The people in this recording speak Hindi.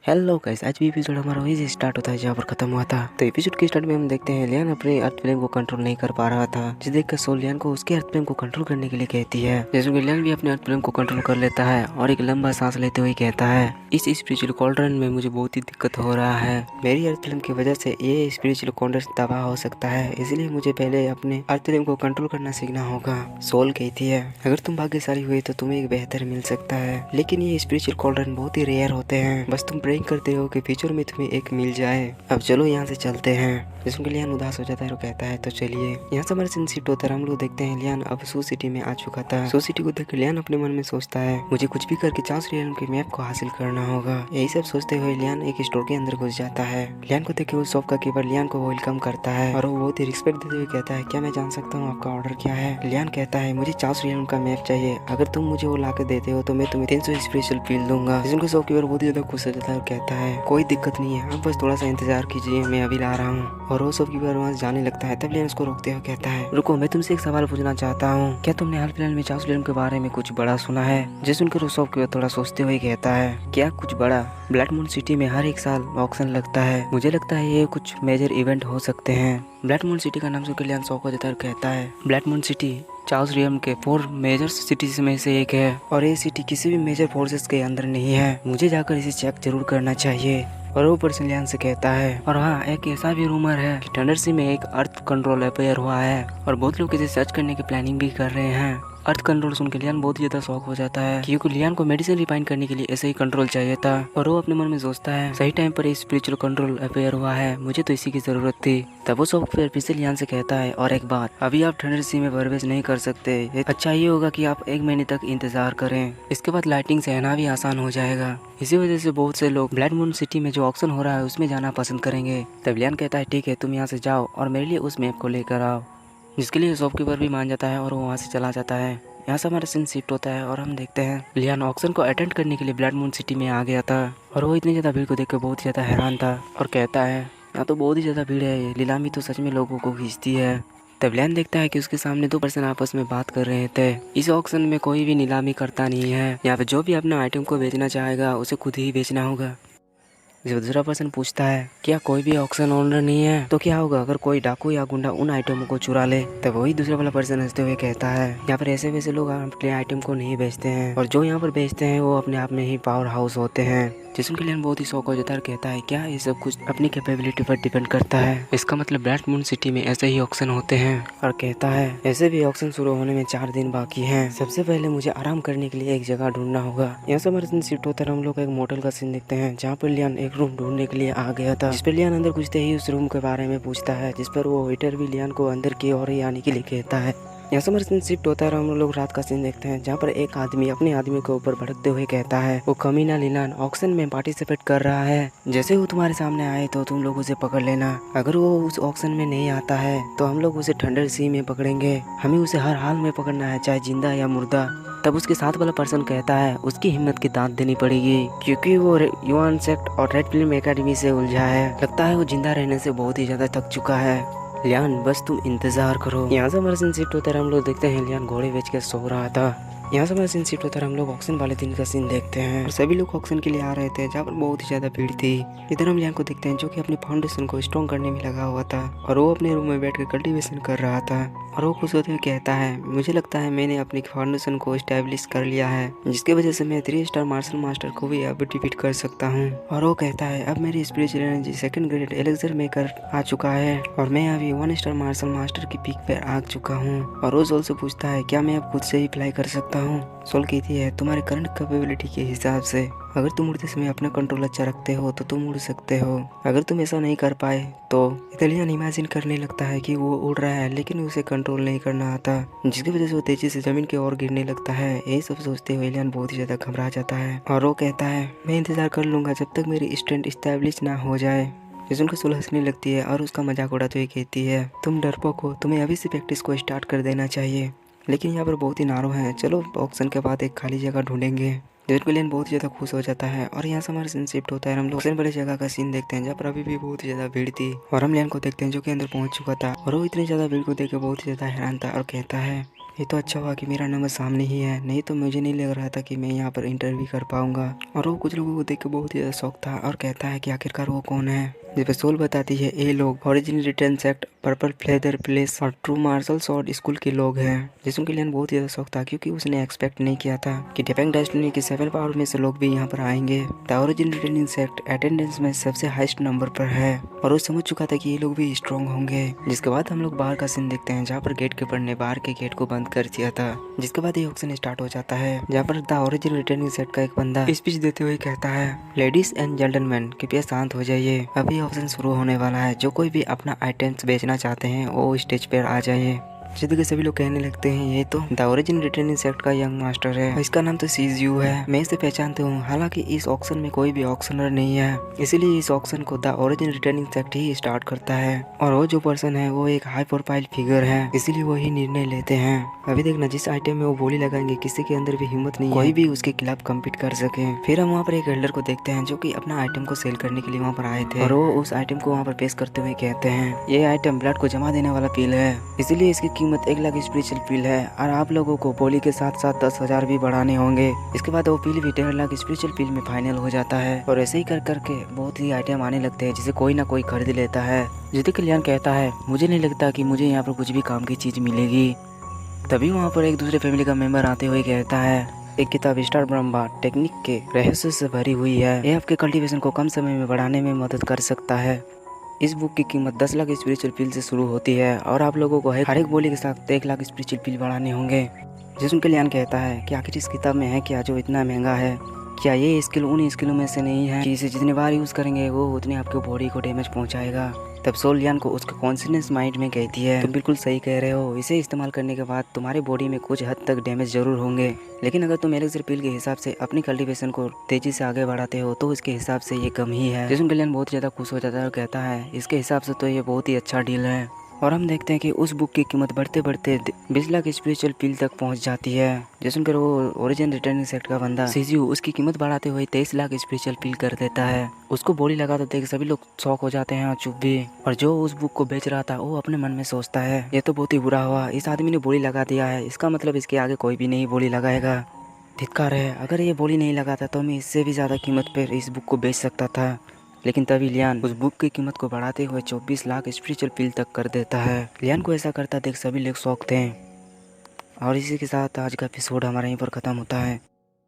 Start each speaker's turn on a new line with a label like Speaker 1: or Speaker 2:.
Speaker 1: हेलो गाइस, आज भी एपिसोड हमारा वही से स्टार्ट होता है जहाँ पर खत्म हुआ था। तो एपिसोड के स्टार्ट में हम देखते हैं लियान अपने अर्थ फ्लेम को कंट्रोल नहीं कर पा रहा था, जिसे देखकर सोल लियान को उसके अर्थ फ्लेम को कंट्रोल करने के लिए कहती है। जैसे कि लियान भी अपने अर्थ फ्लेम को कंट्रोल कर लेता है और एक लंबा सांस लेते हुए कहता है, इस स्पिरिचुअल कॉल्ड्रन में मुझे बहुत ही दिक्कत हो रहा है। मेरी अर्थ फ्लेम की वजह से ये स्पिरिचुअल कॉल्ड्रन तबाह हो सकता है, इसलिए मुझे पहले अपने अर्थ फ्लेम को कंट्रोल करना सीखना होगा। सोल कहती है, अगर तुम भाग्यशाली हुए तो तुम्हें एक बेहतर मिल सकता है, लेकिन ये स्पिरिचुअल कॉल्ड्रन बहुत ही रेयर होते हैं। बस तुम प्रेइंग करते हो कि फ्यूचर में तुम्हें एक मिल जाए। अब चलो यहाँ से चलते हैं। जिसमें लियान उदास हो जाता है और कहता है, तो चलिए। यहाँ से हमारे सीन शिफ्ट होता है। हम लोग देखते हैं लियान अब सू सिटी में आ चुका था। सू सिटी को देख लियान अपने मन में सोचता है, मुझे कुछ भी करके चार्ल्स रियल के मैप को हासिल करना होगा। यही सब सोचते हुए लियान एक स्टोर के अंदर घुस जाता है। लियान को देख के उस शॉप का कीपर लियान को वेलकम करता है और वो बहुत ही रिस्पेक्ट देते हुए कहता है, क्या मैं जान सकता हूँ आपका ऑर्डर क्या है? लियान कहता है, मुझे चार्ल्स रियल का मैप चाहिए। अगर तुम मुझे वो ला के देते हो तो मैं तुम्हें 300 स्पेशल फील दूंगा। जिसको शॉप कीपर बहुत ही ज्यादा खुश हो जाता है और कहता है, कोई दिक्कत नहीं है, आप बस थोड़ा सा इंतजार कीजिए, मैं अभी ला रहा हूँ। और वो शॉप कीपर वहाँ जाने लगता है। तब लियान उसको रोकते हुए कहता है, रुको, मैं तुमसे एक सवाल पूछना चाहता हूँ। क्या तुमने हाल फिलहाल में चार्ल्स रियल के बारे में कुछ बड़ा सुना है? जो सुनकर वो शॉप कीपर थोड़ा सोचते हुए कहता है, क्या कुछ बड़ा? ब्लड मून सिटी में हर एक साल ऑक्शन लगता है, मुझे लगता है ये कुछ मेजर इवेंट हो सकते हैं। ब्लड मून सिटी का नाम सुनकर लियान शॉक हो जाता है और कहता है, blood moon city Charles real के 4 मेजर सिटीज में से एक है और ये सिटी किसी भी मेजर फोर्सेस के अंदर नहीं है। मुझे जाकर इसे चेक जरूर करना चाहिए। और वो पर्सन लियान से कहता है, और हाँ, एक ऐसा भी रूमर है कि थंडर सी में एक अर्थ कंट्रोल अफेयर हुआ है और बहुत लोग इसे सर्च करने की प्लानिंग भी कर रहे हैं। अर्थ कंट्रोल सुनकर लियान बहुत ही ज्यादा शौक हो जाता है, क्योंकि लियान को मेडिसिन रिफाइन करने के लिए ऐसे ही कंट्रोल चाहिए था। और वो अपने मन में सोचता है, सही टाइम पर स्पिरिचुअल कंट्रोल अफेयर हुआ है, मुझे तो इसी की जरूरत थी। तब वो सॉफ्टवेयर फिर से लियान से कहता है, और एक बात, अभी आप थंडर सी में प्रवेश नहीं कर सकते। अच्छा ये होगा कि आप 1 महीने तक इंतजार करें, इसके बाद लाइटिंग सहना भी आसान हो जाएगा। इसी वजह से बहुत से लोग ब्लड मून सिटी में जो ऑक्शन हो रहा है उसमें जाना पसंद करेंगे। तब लियान कहता है, ठीक है, तुम यहाँ से जाओ और मेरे लिए उस मैप को लेकर आओ। जिसके लिए शॉपकीपर भी मान जाता है और वो वहाँ से चला जाता है। यहाँ से हमारा सीन शिफ्ट होता है और हम देखते हैं लियान ऑक्शन को अटेंड करने के लिए ब्लड मून सिटी में आ गया था और वो इतनी ज़्यादा भीड़ को देखकर बहुत ज़्यादा हैरान था और कहता है, यहाँ तो बहुत ही ज़्यादा भीड़ है, ये नीलामी तो सच में लोगों को खींचती है। तब लियान देखता है कि उसके सामने 2 पर्सन आपस में बात कर रहे थे। इस ऑक्शन में कोई भी नीलामी करता नहीं है, यहाँ पे जो भी अपना आइटम को बेचना चाहेगा उसे खुद ही बेचना होगा। जब दूसरा पर्सन पूछता है, क्या कोई भी ऑक्शन ओनर नहीं है? तो क्या होगा अगर कोई डाकू या गुंडा उन आइटमों को चुरा ले? तब वही दूसरा वाला पर्सन हंसते हुए कहता है, यहाँ पर ऐसे वैसे लोग अपने आइटम को नहीं बेचते हैं और जो यहाँ पर बेचते हैं वो अपने आप में ही पावर हाउस होते हैं। जिसम के लिए बहुत ही शौक हो जाता है और कहता है, क्या ये सब कुछ अपनी कैपेबिलिटी पर डिपेंड करता है? इसका मतलब ब्लड मून सिटी में ऐसे ही ऑक्शन होते हैं। और कहता है, ऐसे भी ऑक्शन शुरू होने में 4 दिन बाकी हैं। सबसे पहले मुझे आराम करने के लिए एक जगह ढूंढना होगा। यहाँ से हमारे सीन शिफ्ट होता है। हम लोग एक मोटल का सीन देखते हैं जहाँ पर लियान एक रूम ढूंढने के लिए आ गया था। जिस पर लियान अंदर घुसते ही उस रूम के बारे में पूछता है, जिस पर वो वेटर भी लियान को अंदर की ओर ही आने के लिए कहता है। यहाँ से हमारे सीन शिफ्ट होता है और हम लोग रात का सीन देखते हैं जहाँ पर एक आदमी अपने आदमी के ऊपर भड़कते हुए कहता है, वो कमीना लियान ऑक्शन में पार्टिसिपेट कर रहा है, जैसे वो तुम्हारे सामने आए तो तुम लोग उसे पकड़ लेना। अगर वो उस ऑक्शन में नहीं आता है तो हम लोग उसे थंडर सी में पकड़ेंगे, हमें उसे हर हाल में पकड़ना है, चाहे जिंदा या मुर्दा। तब उसके साथ वाला पर्सन कहता है, उसकी हिम्मत की दांत देनी पड़ेगी, क्योंकि वो युआन सेक्ट और रेड फिल्म एकेडमी से उलझा है। लगता है वो जिंदा रहने से बहुत ही ज्यादा थक चुका है। लियान, बस तुम इंतजार करो। यहाँ से हमारा सीन शिफ्ट होता है। हम लोग देखते हैं लियान घोड़े बेच के सो रहा था। यहाँ से हमारा सीन शिफ्ट होता है। हम लोग ऑक्शन वाले दिन का सीन देखते हैं और सभी लोग ऑक्शन के लिए आ रहे थे जहाँ पर बहुत ही ज्यादा भीड़ थी। इधर हम लियान को देखते हैं जो कि अपनी फाउंडेशन को स्ट्रॉन्ग करने में लगा हुआ था और वो अपने रूम में बैठ कर कल्टिवेशन कर रहा था और वो खुश होते हुए कहता है, मुझे लगता है मैंने अपनी फाउंडेशन को एस्टेब्लिश कर लिया है, जिसकी वजह से मैं 3 स्टार मार्शल मास्टर को भी अब डिफीट कर सकता हूँ। और वो कहता है, अब मेरी spiritual energy 2nd grade elixir में कर आ चुका है और मैं अभी 1 स्टार मार्शल मास्टर की पीक पर आ चुका हूँ। और वो सोल से पूछता है, क्या मैं अब खुद से ही फ्लाई कर सकता हूँ? सोल कहती है, तुम्हारे करंट कैपेबिलिटी के हिसाब से अगर तुम उड़ते समय अपना कंट्रोल अच्छा रखते हो तो तुम उड़ सकते हो। अगर तुम ऐसा नहीं कर पाए तो लियान इमेजिन करने लगता है कि वो उड़ रहा है लेकिन उसे कंट्रोल नहीं करना आता, जिसकी वजह से वो तेजी से जमीन की ओर गिरने लगता है। यही सब सोचते हुए लियान बहुत ही ज्यादा घबरा जाता है और वो कहता है, मैं इंतजार कर लूंगा जब तक मेरी स्ट्रेंथ स्टैब्लिश ना हो जाए। जिसुन को सोल हंसने लगती है और उसका मजाक उड़ाते हुए कहती है, तुम डरपोक हो, तुम्हें अभी से प्रैक्टिस को स्टार्ट कर देना चाहिए, लेकिन यहाँ पर बहुत ही नारो है, चलो ऑक्शन के बाद एक खाली जगह ढूंढेंगे। लियान बहुत ज़्यादा खुश हो जाता है और यहाँ से हमारा सीन शिफ्ट होता है। हम लोग ऑक्शन वाली जगह का सीन देखते हैं जहाँ पर अभी भी बहुत ही ज़्यादा भीड़ थी और हम लियान को देखते हैं जो कि अंदर पहुँच चुका था और वो इतनी ज़्यादा भीड़ को देख के बहुत ही ज़्यादा हैरान था और कहता है, ये तो अच्छा हुआ कि मेरा नंबर सामने ही है, नहीं तो मुझे नहीं लग रहा था कि मैं यहाँ पर इंटरव्यू कर पाऊंगा। और वो कुछ लोगों को देख के बहुत ही ज़्यादा शौक था और कहता है कि आखिरकार वो कौन है। जिस पर सोल बताती है ये लोग original return sect, purple feather place और ट्रू मार्शल शॉर्ट स्कूल के लोग हैं। जिसको के लिए बहुत ज़्यादा शौक था क्योंकि उसने एक्सपेक्ट नहीं किया था कि डिफेंग डेस्टिनी के 7 पावर में से लोग भी यहाँ पर आएंगे। The original returning sect attendance में सबसे हाईएस्ट नंबर पर है और वो समझ चुका था कि ये लोग भी स्ट्रॉन्ग होंगे। जिसके बाद हम लोग बाहर का सीन देखते हैं जहाँ पर गेट कीपर ने बाहर के गेट को बंद कर दिया था। जिसके बाद ये ऑक्शन स्टार्ट हो जाता है जहाँ पर द ओरिजिनल रिटर्निंग सेट का एक बंदा स्पीच देते हुए कहता है, लेडीज एंड जेंटलमैन कृपया शांत हो जाइए, अभी ऑप्शन शुरू होने वाला है। जो कोई भी अपना आइटम्स बेचना चाहते हैं वो स्टेज पर आ जाइए। जिद के सभी लोग कहने लगते हैं ये तो द ओरिजिनल रिटर्निंग सेक्ट का यंग मास्टर है, इसका नाम तो सीजयू है, मैं इसे पहचानते हूँ। हालांकि इस ऑक्शन में कोई भी ऑक्शनर नहीं है, इसीलिए इस ऑक्शन को the original returning sect he start करता है। और वो जो पर्सन है वो एक हाई प्रोफाइल फिगर है, इसीलिए वो ही निर्णय लेते हैं। अभी देखना जिस आइटम में वो बोली लगाएंगे किसी के अंदर भी हिम्मत नहीं कोई भी उसके खिलाफ कम्पीट कर सके। फिर हम वहाँ पर एक एल्डर को देखते हैं जो कि अपना आइटम को सेल करने के लिए वहाँ पर आए थे और वो उस आइटम को वहाँ पर पेश करते हुए कहते हैं, ये आइटम ब्लड को जमा देने वाला पील है, इसीलिए इसकी कीमत 1 लाख स्पिरिचुअल पील है और आप लोगों को बोली के साथ साथ 10,000 भी बढ़ाने होंगे। इसके बाद वो पील भी 1.5 लाख स्पिरिचुअल पील में फाइनल हो जाता है और ऐसे ही कर करके बहुत ही आइटम आने लगते हैं जिसे कोई ना कोई खरीद लेता है। जिसे कल्याण कहता है, मुझे नहीं लगता कि मुझे यहाँ पर कुछ भी काम की चीज मिलेगी। तभी वहाँ पर एक दूसरे फैमिली का मेंबर आते हुए कहता है, एक किताब स्टार ब्रह्मा टेक्निक के रहस्य से भरी हुई है, ये आपके कल्टीवेशन को कम समय में बढ़ाने में मदद कर सकता है। इस बुक की कीमत 10 लाख स्पिरिचुअल पील से शुरू होती है और आप लोगों को हर एक बोली के साथ 1 लाख स्पिरिचुअल पील बढ़ाने होंगे। जिसमें कल्याण कहता है कि आखिर इस किताब में है क्या जो इतना महंगा है, क्या ये स्किल उन स्किलों में से नहीं है कि इसे जितनी बार यूज़ करेंगे वो उतनी आपके बॉडी को डैमेज पहुंचाएगा। तब सोल लियान को उसके कॉन्शियस माइंड में कहती है, तुम बिल्कुल सही कह रहे हो, इसे इस्तेमाल करने के बाद तुम्हारी बॉडी में कुछ हद तक डैमेज जरूर होंगे, लेकिन अगर तुम एलेक्सर पील के हिसाब से अपनी कल्टीवेशन को तेजी से आगे बढ़ाते हो तो इसके हिसाब से ये कम ही है। जिसमें कल्याण बहुत ज़्यादा खुश हो जाता है और कहता है, इसके हिसाब से तो ये बहुत ही अच्छा डील है। और हम देखते हैं कि उस बुक की कीमत बढ़ते बढ़ते 20 लाख स्पिरिचुअल पील तक पहुंच जाती है। जिसमें कर वो ओरिजिनल रिटर्निंग सेक्ट का बंदा सीजू उसकी कीमत बढ़ाते हुए 23 लाख स्पिरिचुअल पील कर देता है। उसको बोली लगा देख सभी लोग शौक हो जाते हैं और चुप भी। और जो उस बुक को बेच रहा था वो अपने मन में सोचता है, ये तो बहुत ही बुरा हुआ, इस आदमी ने बोली लगा दिया है, इसका मतलब इसके आगे कोई भी नहीं बोली लगाएगा। धिक्कार है, अगर ये बोली नहीं लगाता तो मैं इससे भी ज़्यादा कीमत पर इस बुक को बेच सकता था। लेकिन तभी लियान उस बुक की कीमत को बढ़ाते हुए 24 लाख स्पिरिचुअल पील तक कर देता है। लियान को ऐसा करता देख सभी लोग शौक थे। और इसी के साथ आज का एपिसोड हमारा यहीं पर ख़त्म होता है।